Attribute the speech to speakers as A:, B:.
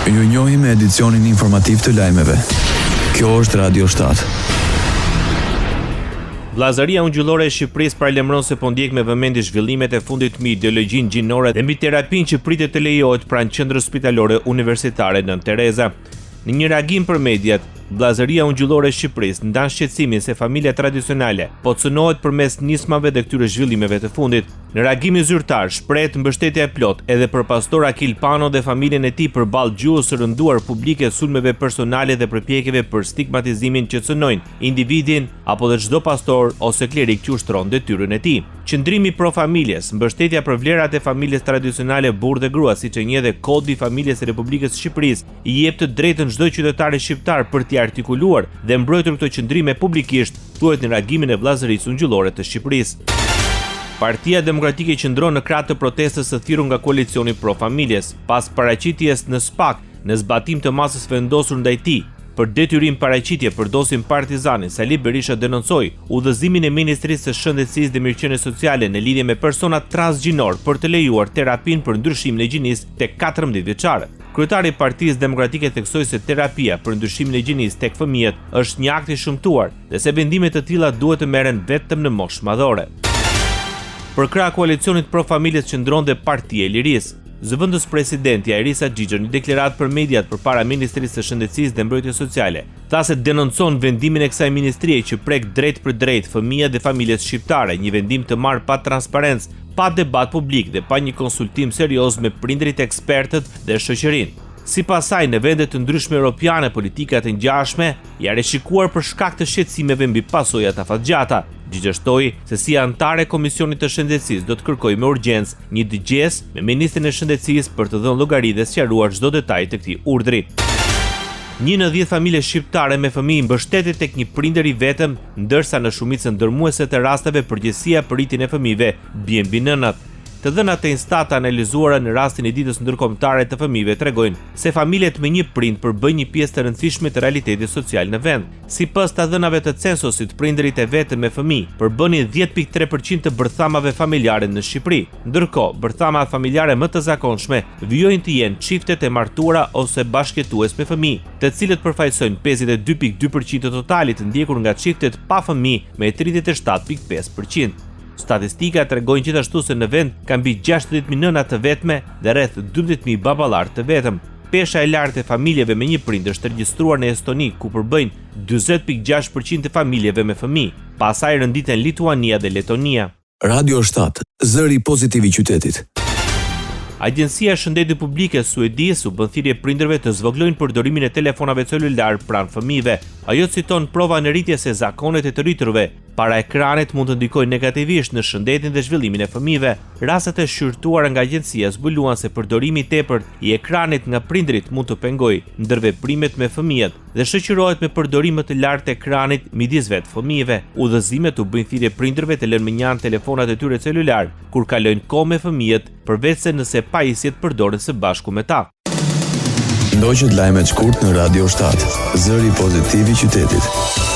A: Ju njohim me edicionin informativ të lajmeve. Kjo është Radio 7.
B: Vllazëria Ungjillore e Shqipërisë paralajmëron se po ndjek me vëmendje zhvillimet e fundit mbi ideologjinë gjinore dhe mbi terapinë që pritet të lejohet pranë qendrës spitalore universitare Nën Tereza. Në një reagim për mediat, Vllazëria Ungjillore e Shqipërisë ndan shqetësimin se familja tradicionale po cënohet përmes nismave dhe këtyre zhvillimeve të fundit. Në reagimin zyrtar shprehet mbështetje e plot edhe për pastor Akil Pano dhe familjen e tij përballë gjuhës së rënduar publike, sulmeve personale dhe përpjekjeve për stigmatizimin që cënojnë individin apo dhe çdo pastor ose klerik që ushtron detyrën e tij. Qëndrimi pro familjes, mbështetja për vlerat e familjes tradicionale burr dhe grua, siç e njeh dhe Kodi i familjes së Republikës së Shqipërisë, i jep të drejtën çdo qytetari shqiptar për t'i artikuluar dhe mbrojtur këto qëndrime publikisht, thuhet në reagimin e Vllazërisë Ungjillore të Shqipërisë. Partia Demokratike qëndron në krah të protestës së thirrur nga koalicioni pro familjes, pas paraqitjes në SPAK në zbatim të masës vendosur ndaj tij. Për detyrim paraqitje përdosim partizanin, Sali Berisha denoncoi udhëzimin e Ministrisë së Shëndetësisë dhe Mirëqenies Sociale në lidhje me persona transgjinor për të lejuar terapinë për ndryshimin e gjinisë tek 14 vjeçare. Kryetari i Partisë Demokratike theksoi se terapia për ndryshimin e gjinisë tek fëmijët është një akt i shëmtuar dhe se vendime të tilla duhet të merren vetëm në moshë madhore. Për krah koalicionit pro familjes qëndron dhe Partia e Lirisë. Zëvendës presidenti Ajrisa Xhixha në deklaratë për mediat përpara Ministrisë së Shëndetësisë dhe Mbrojtjes Sociale, tha se denoncon vendimin e kësaj ministrie që prek drejt për drejt fëmijët dhe familjet shqiptare, një vendim të marrë pa transparencë, pa debat publik dhe pa një konsultim serioz me prindrit, ekspertët dhe shoqërinë. Sipas saj, në vende të ndryshme europiane, politikat e ngjashme janë rishikuar për shkak të shqetësimeve mbi pasojat afatgjata. Xhixha shtoi se si antare e Komisionit të Shëndetësisë do të kërkojë me urgjencë një dëgjes me Ministrin e Shëndetësisë për të dhënë llogari dhe sqaruar çdo detaj të këtij urdhri. 1 në 10 familje shqiptare me fëmijë mbështetet tek një prindër i vetëm, ndërsa në shumicën dërmuese të rasteve përgjegjësia për rritjen e fëmijëve bie mbi nënat. Të dhënat e Instat analizuara në rastin e ditës ndërkombëtare të fëmijëve tregojnë se familjet me një prind përbëjnë një pjesë të rëndësishme të realitetit social në vend. Sipas të dhënave të censusit, prindërit e vetëm me fëmijë përbënin 10.3% të bërthamave familjare në Shqipëri. Ndërkohë, bërthamat familjare më të zakonshme vijojnë të jenë çiftet e martuara ose bashkëjetues me fëmijë, të cilët përfaqësojnë 52.2% të totalit, ndjekur nga çiftet pa fëmijë me 37.5%. Statistika tregojnë gjithashtu se në vend ka mbi 60.000 nëna të vetme dhe rreth 12.000 baballar të vetëm. Pesha e lartë e familjeve me një prind është regjistruar në Estoni, ku përbëjnë 40.6% të familjeve me fëmijë. Pastaj rënditen Lituania dhe Letonia.
A: Radio 7, zëri pozitiv i qytetit.
B: Agjencia e Shëndetit Publike suedeze u bën thirrje prindërve të zvogëlojnë përdorimin e telefonave celular pranë fëmijëve. Ajo citon prova në rritje se zakonet e të rriturve para ekranit mund të ndikojnë negativisht në shëndetin dhe zhvillimin e fëmijëve. Rastet e shqyrtuara nga agjencia zbuluan se përdorimi i tepërt i ekranit nga prindrit mund të pengojë ndërveprimet me fëmijët dhe shoqërohet me përdorim më të lartë të ekranit midis vetë fëmijëve. Udhëzimet u bëjnë thirrje prindërve të lënë menjan telefonat e tyre celular kur kalojnë kohë me fëmijët, përveç se nëse pajisjet përdoren së bashku me ta.
A: Ndoqët lajmet shkurt në Radio 7, zëri pozitiv i qytetit.